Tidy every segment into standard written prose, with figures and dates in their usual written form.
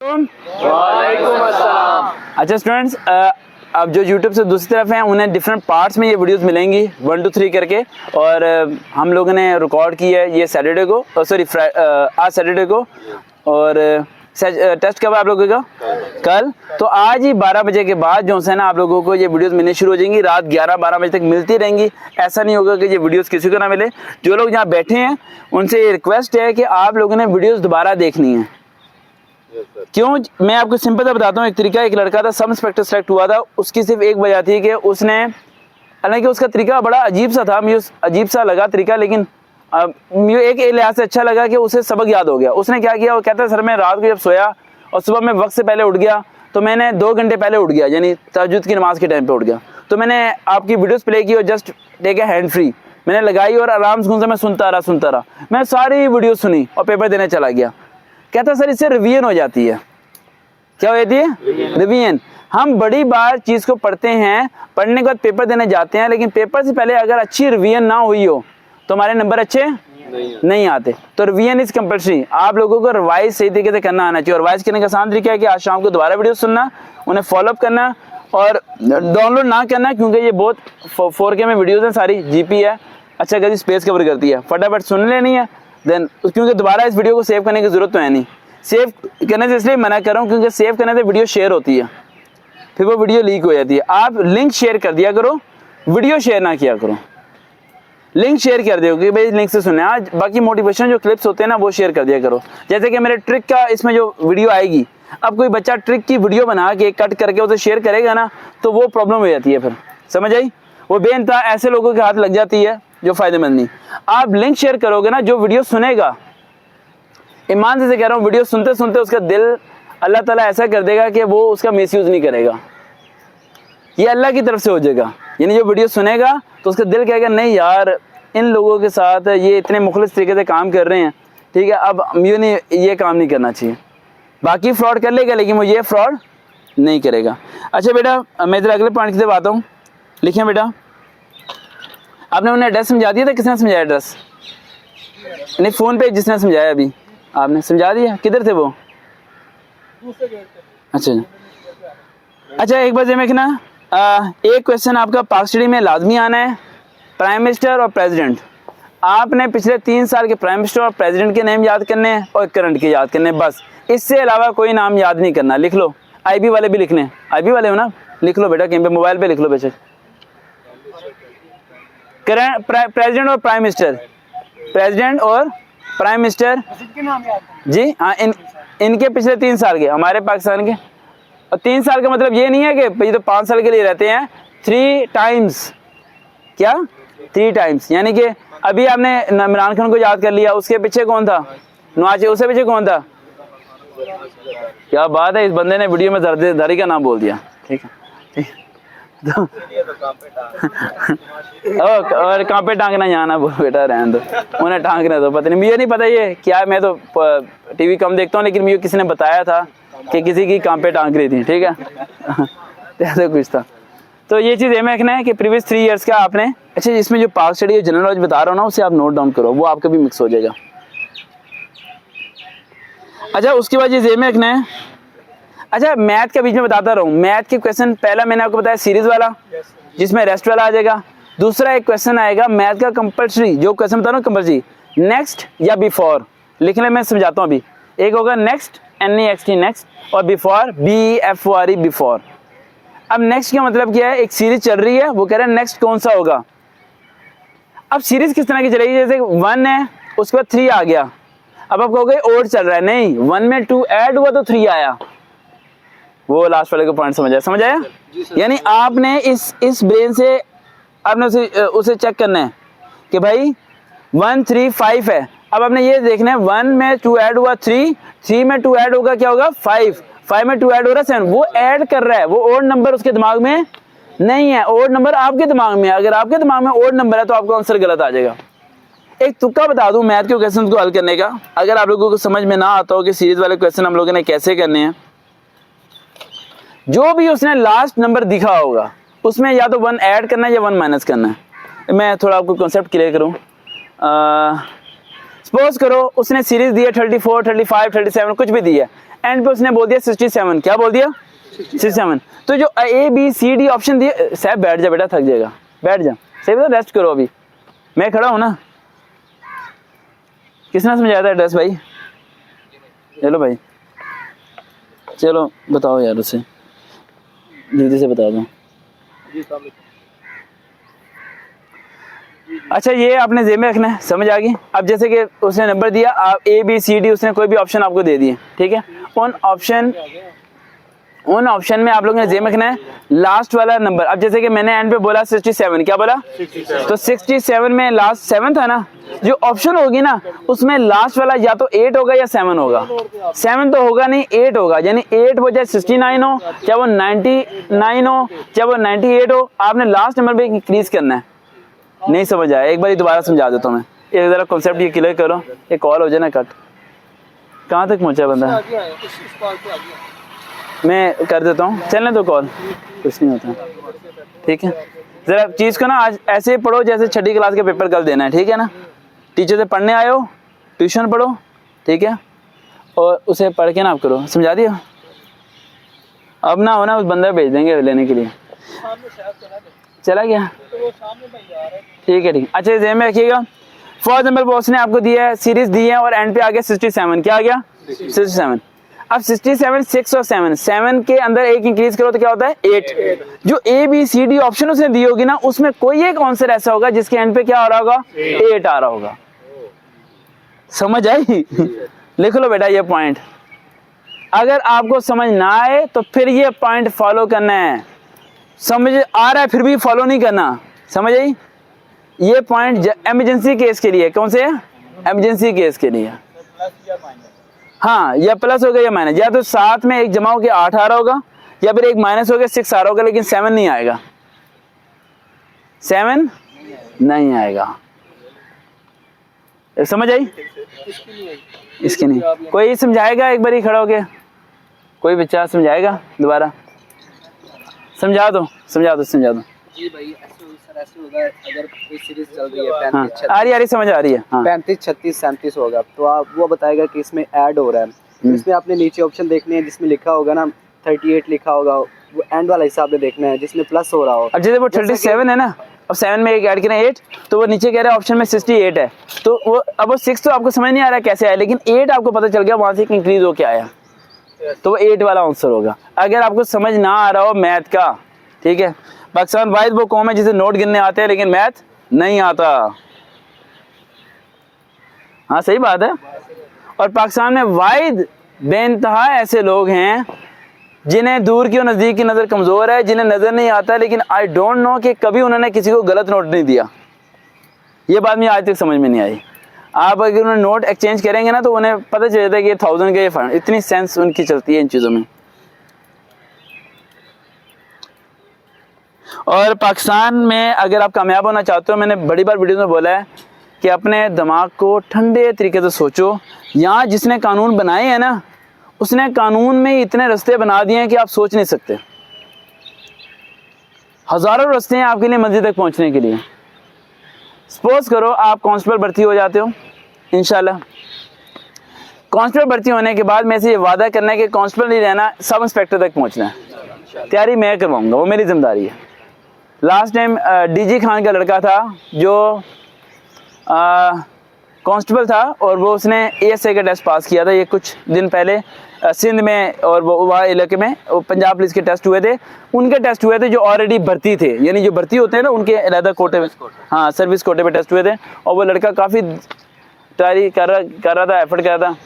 वालेकुम अस्सलाम। अच्छा स्टूडेंट्स, अब जो YouTube से दूसरी तरफ हैं उन्हें डिफरेंट पार्ट्स में ये वीडियोस मिलेंगी 1 to 3 करके, और हम लोगों ने रिकॉर्ड की है ये सैटरडे को, सॉरी आज सैटरडे को, और टेस्ट कब है आप लोगों का? कल। तो आज ही 12 बजे के बाद जो है ना आप लोगों को ये वीडियोस मिलनी शुरू हो जाएंगी, रात 11-12 बजे तक मिलती रहेंगी। ऐसा नहीं होगा कि ये वीडियोस किसी को ना मिले। जो लोग यहाँ बैठे हैं उनसे ये रिक्वेस्ट है कि आप लोगों ने वीडियोस दोबारा देखनी है। क्यों? मैं आपको सिंपल सा बताता हूँ। एक तरीका, एक लड़का था, सब इंस्पेक्टर सेलेक्ट हुआ था, उसकी सिर्फ एक वजह थी कि उसने, हालांकि उसका तरीका बड़ा अजीब सा था, मुझे अजीब सा लगा तरीका, लेकिन मुझे एक लिहाज से अच्छा लगा कि उसे सबक याद हो गया। उसने क्या किया, वो कहता है सर मैं रात को जब सोया और सुबह मैं वक्त से पहले उठ गया तो मैंने 2 घंटे पहले उठ गया, यानी तहज्जुद की नमाज के टाइम पे उठ गया, तो मैंने आपकी वीडियोस प्ले की और just take a hand free मैंने लगाई और आराम से मैं सुनता रहा। मैं सारी वीडियो सुनी और पेपर देने चला गया। कहता सर इससे रिवीजन हो जाती है। क्या हो जाती है? रिवीजन। हम बड़ी बार चीज़ को पढ़ते हैं, पढ़ने के बाद पेपर देने जाते हैं, लेकिन पेपर से पहले अगर अच्छी रिवीजन ना हुई हो तो हमारे नंबर अच्छे नहीं आते। तो रिवीजन इज कंपल्सरी। आप लोगों को रिवाइज सही तरीके से करना आना चाहिए। और रिवाइज करने का आसान तरीका है कि आज शाम को दोबारा वीडियो सुनना, उन्हें फॉलोअप करना और डाउनलोड ना करना, क्योंकि ये बहुत 4K में वीडियोस हैं, सारी जीपी है, अच्छा खासी स्पेस कवर करती है। फटाफट सुन लेनी है देन, क्योंकि दोबारा इस वीडियो को सेव करने की जरूरत तो है नहीं। सेव करने से इसलिए मना कर रहा हूँ क्योंकि सेव करने से वीडियो शेयर होती है, फिर वो वीडियो लीक हो जाती है। आप लिंक शेयर कर दिया करो, वीडियो शेयर ना किया करो। लिंक शेयर कर दो कि भाई लिंक से सुने। आज बाकी मोटिवेशन जो क्लिप्स होते हैं ना वो शेयर कर दिया करो। जैसे कि मेरे ट्रिक का इसमें जो वीडियो आएगी, अब कोई बच्चा ट्रिक की वीडियो बना के कट करके उसे शेयर करेगा ना तो वो प्रॉब्लम हो जाती है, फिर समझ आई? वो बेनता ऐसे लोगों के हाथ लग जाती है जो फायदेमंद नहीं। आप लिंक शेयर करोगे ना, जो वीडियो सुनेगा, ईमान से कह रहा हूँ, वीडियो सुनते सुनते उसका दिल अल्लाह ताला ऐसा कर देगा कि वो उसका मिसयूज नहीं करेगा। ये अल्लाह की तरफ से हो जाएगा। यानी जो वीडियो सुनेगा तो उसका दिल कहेगा नहीं यार, इन लोगों के साथ ये इतने मुखलिस तरीके से काम कर रहे हैं, ठीक है, अब ये काम नहीं करना चाहिए। बाकी फ्रॉड कर लेगा लेकिन वो ये फ्रॉड नहीं करेगा। अच्छा बेटा, मैं इधर अगले पॉइंट की तरफ आता हूँ। लिखिए बेटा, आपने उन्हें एड्रेस समझा दिया था? किसने समझाया एड्रेस? नहीं, फ़ोन पे जिसने समझाया अभी आपने समझा दिया। किधर थे वो? अच्छा एक बार देखना, एक क्वेश्चन आपका पाक स्टडी में लाजमी आना है, प्राइम मिनिस्टर और प्रेसिडेंट। आपने पिछले 3 साल के प्राइम मिनिस्टर और प्रेसिडेंट के नाम याद करने हैं और करंट के याद करने हैं, बस। इससे अलावा कोई नाम याद नहीं करना। लिख लो, IB वाले भी लिखने, IB वाले हो ना, लिख लो बेटा, कहीं पे मोबाइल पे लिख लो बेशक। प्रेसिडेंट और प्राइम मिनिस्टर, प्रेसिडेंट और प्राइम मिनिस्टर जी, हाँ, इनके पिछले 3 साल के, हमारे पाकिस्तान के। और 3 साल का मतलब ये नहीं है कि ये तो 5 साल के लिए रहते हैं। 3 टाइम्स, क्या 3 टाइम्स, यानी कि अभी आपने इमरान खान को याद कर लिया, उसके पीछे कौन था? नवाज, उससे पीछे कौन था? क्या बात है, इस बंदे ने वीडियो में दर्दी का नाम बोल दिया। ठीक है, ठीक। तो और कहाँ पे टांगना, यहाँ ना बोल बेटा, रहने दो, उन्हें टांगना तो पता नहीं, मुझे नहीं पता ये क्या। मैं तो टीवी कम देखता हूँ, लेकिन मुझे किसी ने बताया था कि किसी की कहाँ पे टांग रही थी, ठीक है। ऐसा कुछ था। तो ये चीज़ ये देखना है कि प्रीवियस 3 इयर्स का आपने, अच्छा इसमें जो पाक स्टडी जनरल नॉलेज बता रहा हूँ ना, उसे आप नोट डाउन करो, वो आपका भी मिक्स हो जाएगा। अच्छा उसके बाद ये देखना है, अच्छा मैथ का बीच में बताता रहूँ। मैथ के क्वेश्चन, पहला मैंने आपको बताया सीरीज वाला, जिसमें रेस्ट वाला आ जाएगा। दूसरा एक क्वेश्चन आएगा मैथ का कंपल्सरी, जो क्वेश्चन बता रहा हूँ कंपल्सरी, नेक्स्ट या बिफोर। लिखने में समझाता हूँ अभी। एक होगा नेक्स्ट, NEXT नेक्स्ट, और बिफोर BEFORE बिफोर। अब नेक्स्ट का मतलब क्या है? एक सीरीज चल रही है, वो कह रहा है नेक्स्ट कौन सा होगा। अब सीरीज किस तरह की चलेगी? जैसे 1 है, उसके बाद 3 आ गया, अब आप कहोगे और चल रहा है, नहीं, 1 में 2 ऐड हुआ तो 3 आया। वो लास्ट वाले को पॉइंट समझ आया? यानी आपने इस ब्रेन से आपने उसे चेक करना है कि भाई 1 3 5 है। अब आपने ये देखना है 1 में 2 ऐड हुआ 3 में 2 ऐड होगा क्या होगा 5 में 2 ऐड हो रहा है 7। वो ऐड कर रहा है, वो ओड नंबर उसके दिमाग में नहीं है, ओड नंबर आपके दिमाग में है। अगर आपके दिमाग में ओड नंबर है तो आपका आंसर गलत आ जाएगा। एक तुक्का बता दूं मैथ के क्वेश्चन को हल करने का, अगर आप लोगों को समझ में ना आता हो कि सीरीज वाले क्वेश्चन हम लोगों ने कैसे करने हैं। जो भी उसने लास्ट नंबर दिखा होगा उसमें या तो 1 ऐड करना है या 1 माइनस करना है। मैं थोड़ा आपको कॉन्सेप्ट क्लियर करूं। सपोज करो उसने सीरीज दी है 34, 35, 37 कुछ भी दी है, एंड पे उसने बोल दिया 67, क्या बोल दिया 67। तो जो ABCD ऑप्शन दिए, साहब बैठ जा बेटा, थक जाएगा, बैठ जा, सही बता, रेस्ट करो, अभी मैं खड़ा हूं ना। किसने समझाया था एड्रेस भाई? चलो भाई, चलो बताओ यार, उसे जल्दी से बता दो। अच्छा, ये आपने जेब में रखना है, समझ आ गई। अब जैसे कि उसने नंबर दिया, आप ABCD, उसने कोई भी ऑप्शन आपको दे दिए, ठीक है। उन ऑप्शन में आप लोगों ने जेब में रखना है लास्ट वाला नंबर। अब जैसे कि मैंने एंड पे बोला 67, क्या बोला? 67। तो 67 में लास्ट 7 था ना, जो ऑप्शन होगी ना उसमें लास्ट वाला या तो 8 होगा या 7 होगा। 7 तो होगा नहीं, 8 होगा, यानी 8 बजाय 69 हो, चाहे वो 99 हो, चाहे वो 98 हो, आपने लास्ट नंबर पे इंक्रीज करना है। नहीं समझ आया, एक बार दोबारा समझा देता हूँ मैं, एक जरा कॉन्सेप्ट ये क्लियर करो। ये कॉल हो जाए ना कट। कहाँ तक पहुँचा बंदा? मैं कर देता हूँ, चलने दो कॉल, कुछ नहीं होता, ठीक है। जरा चीज़ को ना आज ऐसे पढ़ो जैसे छठी क्लास के पेपर कल देना है, ठीक है ना। टीचर से पढ़ने आए हो, ट्यूशन पढ़ो, ठीक है, और उसे पढ़ के ना आप करो। समझा दिया? अब ना हो ना उस बंदा भेज देंगे लेने के लिए। चला गया? ठीक है, ठीक। अच्छा, जेब में रखिएगा। फॉर एग्जाम्पल बॉस ने आपको दिया है, सीरीज दी है, और एंड पे आ गया 67, क्या आ गया 67। अब 67, 6 और 7 के अंदर एक इंक्रीज करो तो क्या होता है 8। जो ABCD ऑप्शन उसने दी होगी ना, उसमें कोई एक आंसर ऐसा होगा जिसके एंड पे क्या आ रहा होगा 8 आ रहा होगा। समझ आई? लिख लो बेटा ये पॉइंट। अगर आपको समझ ना आए तो फिर ये पॉइंट फॉलो करना है। समझ आ रहा है फिर भी फॉलो नहीं करना, समझ आई? ये पॉइंट इमरजेंसी केस के लिए। कौन से? इमरजेंसी केस के लिए। हाँ, या प्लस हो गया या माइनस, या तो साथ में एक जमा हो के 8 आ रहा होगा, या फिर एक माइनस हो गया 6 आ रहा होगा, लेकिन 7 नहीं आएगा। 7 नहीं आएगा। समझ आई? इसकी नहीं। कोई समझाएगा एक बार ही खड़ा होके? कोई बच्चा समझाएगा दोबारा? समझा दो, समझा दो, समझा दो जी भाई। ऐसे होगा, अगर कोई सीरीज चल रही है 35, हाँ, 36, आ रही समझ आ रही है। हाँ। 35, 36, 37 होगा, तो आप वो बताएगा कि इसमें ऐड हो रहा है। तो इसमें आपने नीचे ऑप्शन देखने हैं जिसमें लिखा होगा ना 38 लिखा होगा, वो एंड वाला हिसाब में देखना है जिसमें प्लस हो रहा हो। अब जैसे वो 37 है ना, अब 7 में एक ऐड करें 8, तो वो नीचे कह रहा है ऑप्शन में 68 है, तो वो अब वो 6 तो आपको समझ नहीं आ रहा है कैसे आया, लेकिन 8 आपको पता चल गया वहां से इंक्रीज हो के आया, तो वो 8 वाला आंसर होगा। अगर आपको समझ ना आ रहा हो मैथ का, ठीक है, पाकिस्तान वाहिद वो कौम है जिसे नोट गिनने आते हैं लेकिन मैथ नहीं आता। हाँ सही बात है। और पाकिस्तान में वाहिद बेइंतहा ऐसे लोग हैं जिन्हें दूर की और नज़दीक की नज़र कमज़ोर है, जिन्हें नज़र नहीं आता, लेकिन आई डोंट नो कि कभी उन्होंने किसी को गलत नोट नहीं दिया। ये बात मुझे आज तक समझ में नहीं आई। आप अगर उन्हें नोट एक्सचेंज करेंगे ना तो उन्हें पता चल जाता है कि ये 1000 का ये फंड, इतनी सेंस उनकी चलती है इन चीज़ों में। और पाकिस्तान में अगर आप कामयाब होना चाहते हो, मैंने बड़ी बार वीडियो में बोला है कि अपने दिमाग को ठंडे तरीके से सोचो। यहाँ जिसने कानून बनाए हैं ना, उसने कानून में इतने रास्ते बना दिए हैं कि आप सोच नहीं सकते। हजारों रास्ते हैं आपके लिए मंजिल तक पहुँचने के लिए। सपोज करो आप कांस्टेबल भर्ती हो जाते हो, इंशाल्लाह कांस्टेबल भर्ती होने के बाद मैं से ये वादा करना है कि कांस्टेबल नहीं रहना, सब इंस्पेक्टर तक पहुँचना है। तैयारी मैं करवाऊँगा, वो मेरी जिम्मेदारी है। लास्ट टाइम DG खान का लड़का था जो कांस्टेबल था, और वो उसने ASI का टेस्ट पास किया था ये कुछ दिन पहले सिंध में, और वो वहाँ इलाके में वो पंजाब पुलिस के टेस्ट हुए थे। उनके टेस्ट हुए थे जो ऑलरेडी भर्ती थे, यानी जो भर्ती होते हैं ना उनके अलहदा कोटे में, हाँ सर्विस कोटे पे टेस्ट हुए थे। और वो लड़का काफ़ी तैयारी कर रहा था, एफर्ट कर रहा था।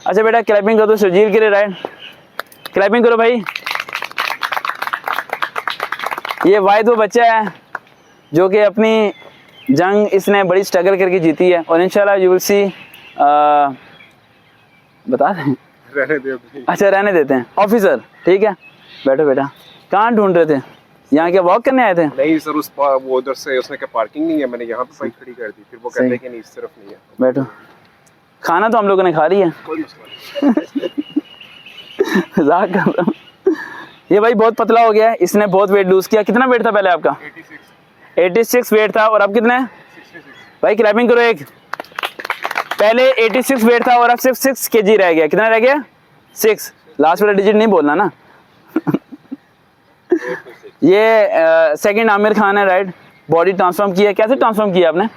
अच्छा बेटा क्लैपिंग कर दो शर्जील के लिए, राइट, क्लैपिंग करो भाई। ये वाहिद वो बच्चा है जो कि अपनी जंग इसने बड़ी स्ट्रगल करके जीती है, और इंशाल्लाह यू विल सी। बता दें? रहने दे। अच्छा रहने देते हैं ऑफिसर, ठीक है। बैठो बेटा। कहाँ ढूंढ रहे थे? यहाँ क्या वॉक करने आए थे? नहीं सर, वो उधर से उसने कहा पार्किंग नहीं है, मैंने यहाँ पे बाइक खड़ी कर दी, फिर वो कहते हैं कि नहीं इस तरफ नहीं है। बैठो। खाना तो हम लोगों ने खा रही है, कोई मसला नहीं। मजाक कर रहा हूँ। ये भाई बहुत पतला हो गया है, इसने बहुत वेट लूज किया। कितना वेट था पहले आपका? 86 वेट था, और अब कितना है? 66। भाई क्लैपिंग करो एक। पहले 86 वेट था और अब सिर्फ 6 kg रह गया। कितना रह गया? 6। लास्ट वाला डिजिट नहीं बोलना ना। ये सेकंड आमिर खान है, राइट। बॉडी ट्रांसफॉर्म किया, कैसे ट्रांसफॉर्म किया आपने?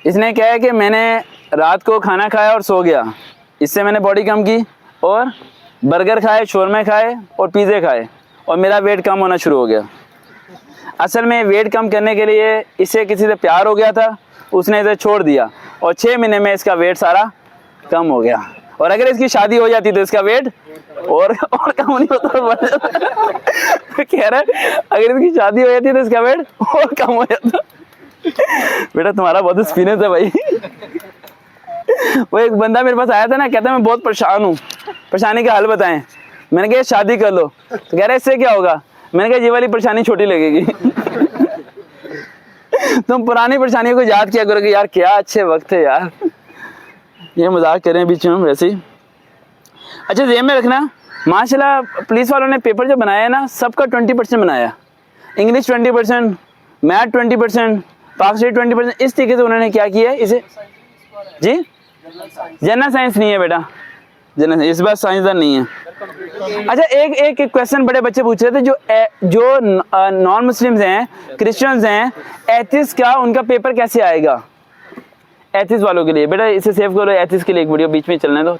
इसने क्या है कि मैंने रात को खाना खाया और सो गया, इससे मैंने बॉडी कम की, और बर्गर खाए, शोरमे खाए और पिज़्ज़े खाए, और मेरा वेट कम होना शुरू हो गया। असल में वेट कम करने के लिए इसे किसी से प्यार हो गया था, उसने इसे छोड़ दिया, और 6 महीने में इसका वेट सारा कम हो गया। और अगर इसकी शादी हो जाती तो इसका वेट और कम नहीं होता, बढ़ जाता। कह रहा है अगर इसकी शादी हो जाती तो इसका वेट और कम हो जाता। बेटा तुम्हारा बहुत एक्सपीरियंस है भाई। वो एक बंदा मेरे पास आया था ना, कहता मैं बहुत परेशान हूँ, परेशानी का हल बताएं। मैंने कहा शादी कर लो, तो कह रहा है इससे क्या होगा? मैंने कहा ये वाली परेशानी छोटी लगेगी। तुम पुरानी परेशानियों को याद किया करोगे, यार क्या अच्छे वक्त थे यार। ये मजाक कर रहे हैं बीच में वैसे ही। अच्छा जेब में रखना, माशाल्लाह पुलिस वालों ने पेपर जो बनाया है ना, सबका 20% बनाया। English 20%, math 20%, Pakistani 20%। इस तरीके से उन्होंने क्या किया है इसे। जी जनरल साइंस नहीं है बेटा, जनरल इस बार साइंसदान नहीं है। अच्छा एक क्वेश्चन बड़े बच्चे पूछ रहे थे, जो नॉन मुस्लिम्स हैं, क्रिश्चियंस हैं, एथिस्ट का उनका पेपर कैसे आएगा? एथिस्ट वालों के लिए बेटा इसे सेव करो, एथिस्ट के लिए एक वीडियो बीच में चलने दो।